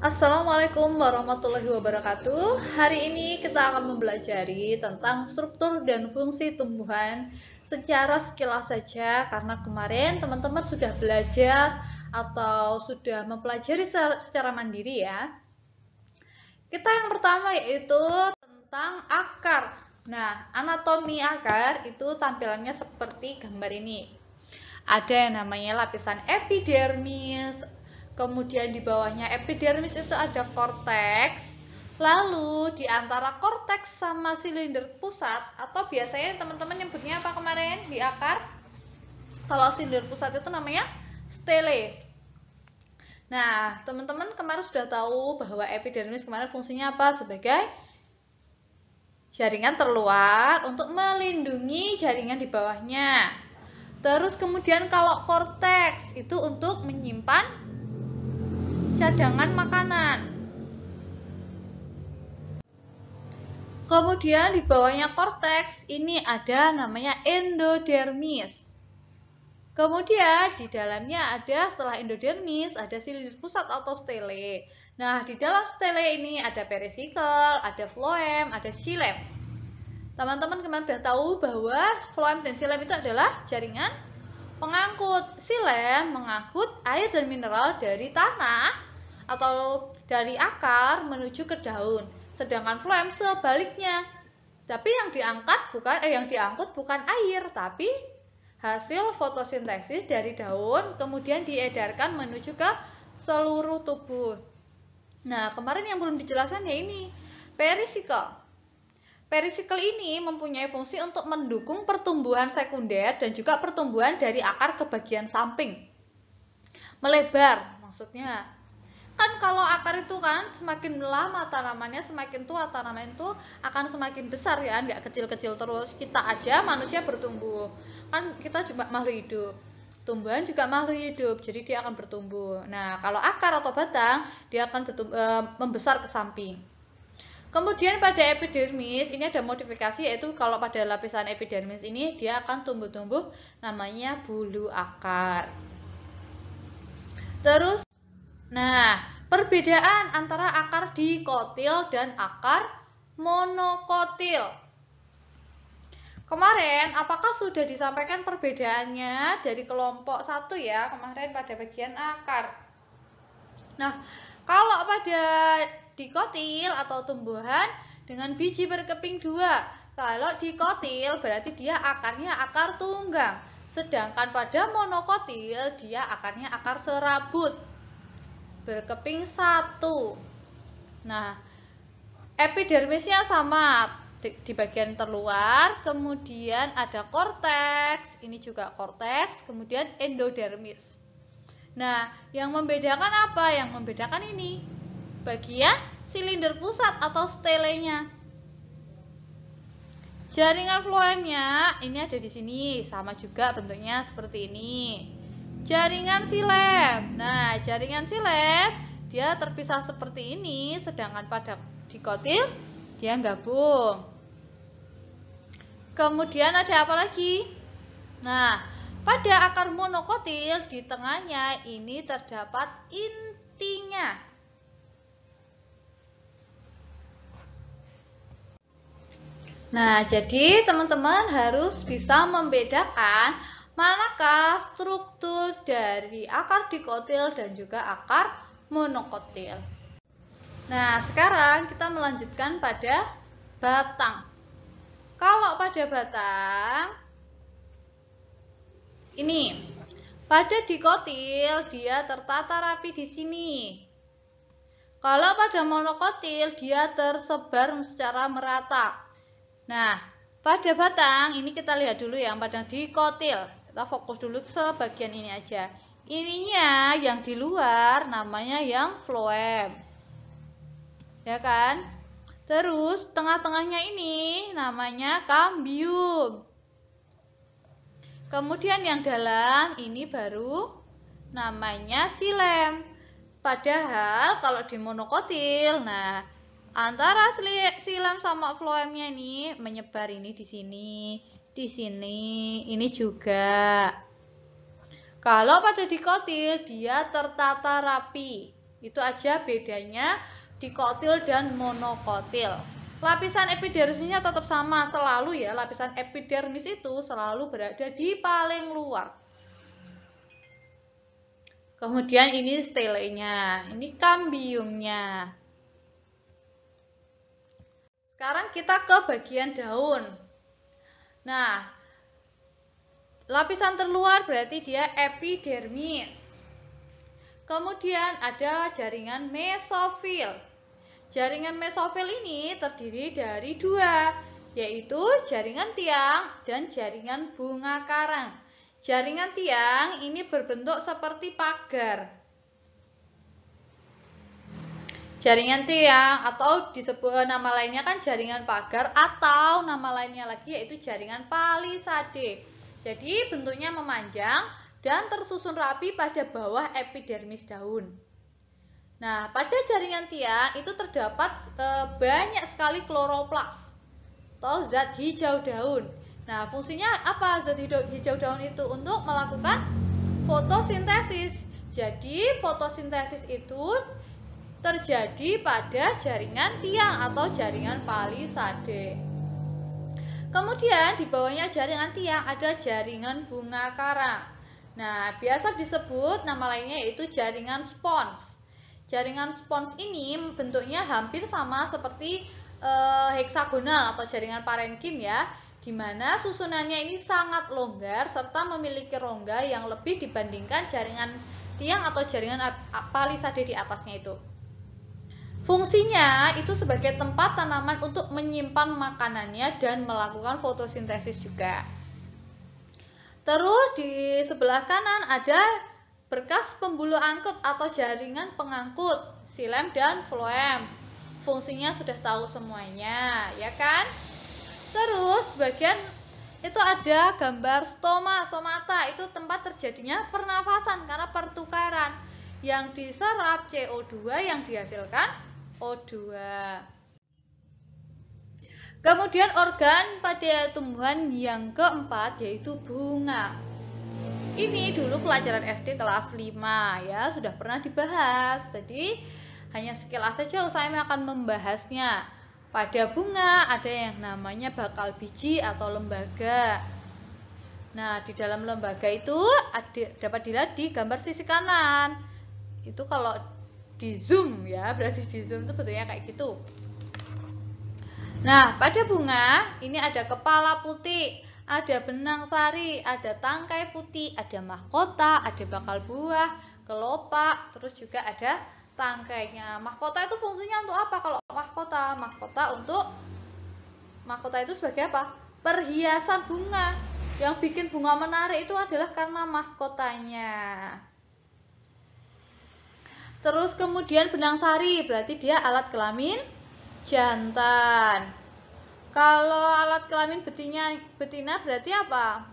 Assalamualaikum warahmatullahi wabarakatuh. Hari ini kita akan mempelajari tentang struktur dan fungsi tumbuhan secara sekilas saja, karena kemarin teman-teman sudah belajar atau sudah mempelajari secara mandiri ya. Kita yang pertama yaitu tentang akar. Nah, anatomi akar itu tampilannya seperti gambar ini. Ada yang namanya lapisan epidermis, kemudian di bawahnya epidermis itu ada korteks, lalu di antara korteks sama silinder pusat, atau biasanya teman-teman nyebutnya apa kemarin di akar? Kalau silinder pusat itu namanya stele. Nah, teman-teman kemarin sudah tahu bahwa epidermis kemarin fungsinya apa? Sebagai jaringan terluar untuk melindungi jaringan di bawahnya. Terus kemudian kalau korteks itu untuk menyimpan cadangan makanan. Kemudian di bawahnya korteks ini ada namanya endodermis. Kemudian di dalamnya ada, setelah endodermis, ada silinder pusat atau stele. Nah, di dalam stele ini ada perisikkel, ada floem, ada xilem. Teman-teman kemarin sudah tahu bahwa floem dan xilem itu adalah jaringan pengangkut. Xilem mengangkut air dan mineral dari tanah atau dari akar menuju ke daun. Sedangkan floem sebaliknya. Tapi yang diangkut bukan air, tapi hasil fotosintesis dari daun kemudian diedarkan menuju ke seluruh tubuh. Nah, kemarin yang belum dijelaskan ya ini perisikkel. Perisikkel ini mempunyai fungsi untuk mendukung pertumbuhan sekunder dan juga pertumbuhan dari akar ke bagian samping. Melebar maksudnya. Kan kalau akar itu kan semakin lama tanamannya, semakin tua tanaman itu akan semakin besar ya, nggak kecil-kecil terus. Kita aja manusia bertumbuh. Kan kita juga makhluk hidup. Tumbuhan juga makhluk hidup, jadi dia akan bertumbuh. Nah, kalau akar atau batang, dia akan membesar ke samping. Kemudian pada epidermis ini ada modifikasi, yaitu kalau pada lapisan epidermis ini dia akan tumbuh-tumbuh namanya bulu akar. Terus, nah, perbedaan antara akar dikotil dan akar monokotil. Kemarin apakah sudah disampaikan perbedaannya dari kelompok 1 ya, kemarin pada bagian akar. Nah, kalau pada dikotil atau tumbuhan dengan biji berkeping 2. Kalau dikotil berarti dia akarnya akar tunggang. Sedangkan pada monokotil dia akarnya akar serabut. Berkeping 1. Nah, epidermisnya sama di bagian terluar, kemudian ada korteks, ini juga korteks, kemudian endodermis. Nah, yang membedakan apa? Yang membedakan ini bagian silinder pusat atau stelenya. Jaringan floemnya ini ada di sini, sama juga bentuknya seperti ini. Jaringan xilem. Nah, jaringan xilem dia terpisah seperti ini, sedangkan pada dikotil dia gabung. Kemudian ada apa lagi? Nah, pada akar monokotil di tengahnya ini terdapat intinya. Nah, jadi teman-teman harus bisa membedakan manakah struktur dari akar dikotil dan juga akar monokotil. Nah, sekarang kita melanjutkan pada batang. Kalau pada batang, ini pada dikotil dia tertata rapi di sini. Kalau pada monokotil dia tersebar secara merata. Nah, pada batang ini kita lihat dulu yang pada dikotil. Kita fokus dulu sebagian ini aja. Ininya yang di luar namanya yang floem. Ya kan? Terus tengah-tengahnya ini namanya kambium. Kemudian yang dalam ini baru namanya xilem. Padahal kalau di monokotil, nah antara xilem sama floemnya ini menyebar ini di sini, ini juga. Kalau pada dikotil dia tertata rapi. Itu aja bedanya dikotil dan monokotil. Lapisan epidermisnya tetap sama selalu ya. Lapisan epidermis itu selalu berada di paling luar. Kemudian ini stelenya, ini kambiumnya. Sekarang kita ke bagian daun. Nah, lapisan terluar berarti dia epidermis. Kemudian ada jaringan mesofil. Jaringan mesofil ini terdiri dari dua, yaitu jaringan tiang dan jaringan bunga karang. Jaringan tiang ini berbentuk seperti pagar. Jaringan tiang atau disebut nama lainnya kan jaringan pagar, atau nama lainnya lagi yaitu jaringan palisade. Jadi bentuknya memanjang dan tersusun rapi pada bawah epidermis daun. Nah, pada jaringan tiang itu terdapat banyak sekali kloroplas atau zat hijau daun. Nah, fungsinya apa zat hijau daun itu? Untuk melakukan fotosintesis. Jadi, fotosintesis itu terjadi pada jaringan tiang atau jaringan palisade. Kemudian di bawahnya jaringan tiang ada jaringan bunga karang. Nah, biasa disebut nama lainnya yaitu jaringan spons. Jaringan spons ini bentuknya hampir sama seperti heksagonal atau jaringan parenkim ya, di mana susunannya ini sangat longgar serta memiliki rongga yang lebih dibandingkan jaringan tiang atau jaringan palisade di atasnya itu. Fungsinya itu sebagai tempat tanaman untuk menyimpan makanannya dan melakukan fotosintesis juga. Terus di sebelah kanan ada berkas pembuluh angkut atau jaringan pengangkut, xilem dan floem. Fungsinya sudah tahu semuanya, ya kan? Terus bagian itu ada gambar stomata, itu tempat terjadinya pernafasan karena pertukaran. Yang diserap CO2, yang dihasilkan O2. Kemudian organ pada tumbuhan yang keempat yaitu bunga. Ini dulu pelajaran SD kelas 5 ya, sudah pernah dibahas. Jadi hanya sekilas saja saya akan membahasnya. Pada bunga ada yang namanya bakal biji atau lembaga. Nah, di dalam lembaga itu dapat dilihat di gambar sisi kanan. Itu kalau di zoom ya, berarti di zoom itu bentuknya kayak gitu. Nah, pada bunga ini ada kepala putih, ada benang sari, ada tangkai putih, ada mahkota, ada bakal buah, kelopak, terus juga ada tangkainya. Mahkota itu fungsinya untuk apa? Kalau mahkota, mahkota itu sebagai apa? Perhiasan bunga. Yang bikin bunga menarik itu adalah karena mahkotanya. Terus kemudian benang sari berarti dia alat kelamin jantan. Kalau alat kelamin betina berarti apa?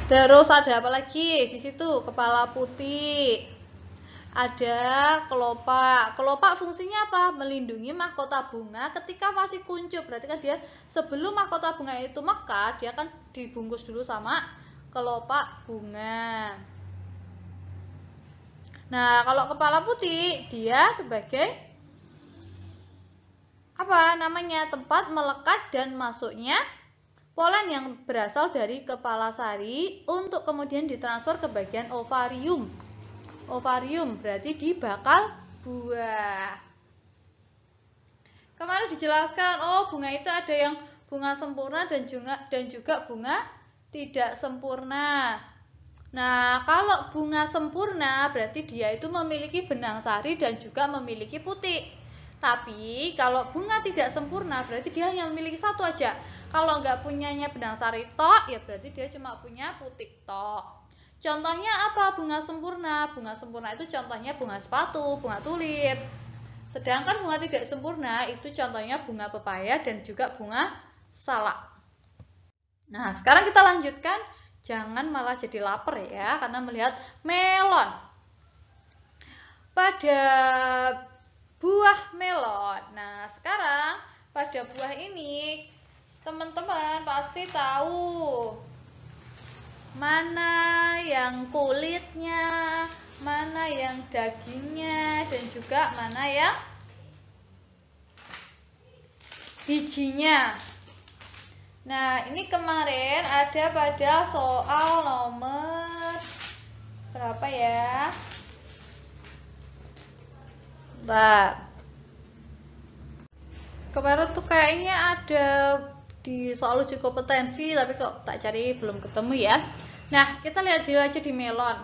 Terus ada apa lagi di situ? Kepala putih. Ada kelopak. Kelopak fungsinya apa? Melindungi mahkota bunga ketika masih kuncup. Berarti kan dia sebelum mahkota bunga itu mekar, dia kan dibungkus dulu sama kelopak bunga. Nah, kalau kepala putih dia sebagai apa namanya? Tempat melekat dan masuknya polen yang berasal dari kepala sari untuk kemudian ditransfer ke bagian ovarium. Ovarium berarti di bakal buah. Kemarin dijelaskan, oh bunga itu ada yang bunga sempurna dan juga bunga tidak sempurna. Nah, kalau bunga sempurna berarti dia itu memiliki benang sari dan juga memiliki putik. Tapi kalau bunga tidak sempurna berarti dia hanya memiliki satu aja. Kalau nggak punyanya benang sari tok, ya berarti dia cuma punya putik tok. Contohnya apa bunga sempurna? Bunga sempurna itu contohnya bunga sepatu, bunga tulip. Sedangkan bunga tidak sempurna itu contohnya bunga pepaya dan juga bunga salak. Nah, sekarang kita lanjutkan. Jangan malah jadi lapar ya, karena melihat melon. Pada buah melon. Nah, sekarang pada buah ini teman-teman pasti tahu mana yang kulitnya, mana yang dagingnya, dan juga mana yang bijinya. Nah, ini kemarin ada pada soal nomor berapa ya? Bentar. Kemarin tuh kayaknya ada di soal uji kompetensi, tapi kok tak cari belum ketemu ya. Nah, kita lihat dulu aja di melon.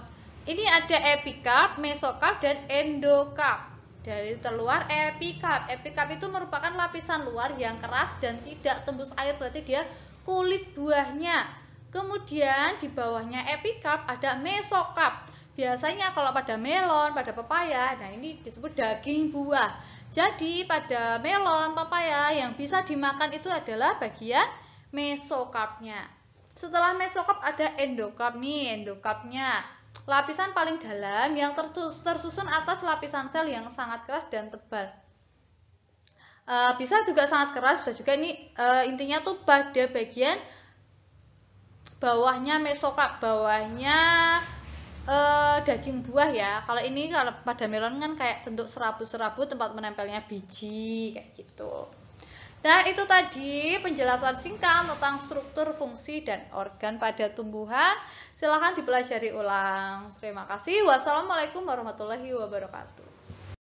Ini ada epikarp, mesokarp, dan endokarp. Dari terluar epikarp. Epikarp itu merupakan lapisan luar yang keras dan tidak tembus air, berarti dia kulit buahnya. Kemudian di bawahnya epikarp ada mesokarp. Biasanya kalau pada melon, pada pepaya, nah ini disebut daging buah. Jadi pada melon, papaya yang bisa dimakan itu adalah bagian mesokarpnya. Setelah mesokarp ada endokarp nih, endokarpnya. Lapisan paling dalam yang tersusun atas lapisan sel yang sangat keras dan tebal. Bisa juga sangat keras, bisa juga ini intinya tuh pada bagian bawahnya mesokarp, bawahnya daging buah ya. Kalau ini kalau pada melon kan kayak bentuk serabut-serabut tempat menempelnya biji kayak gitu. Nah, itu tadi penjelasan singkat tentang struktur, fungsi, dan organ pada tumbuhan. Silahkan dipelajari ulang. Terima kasih. Wassalamualaikum warahmatullahi wabarakatuh.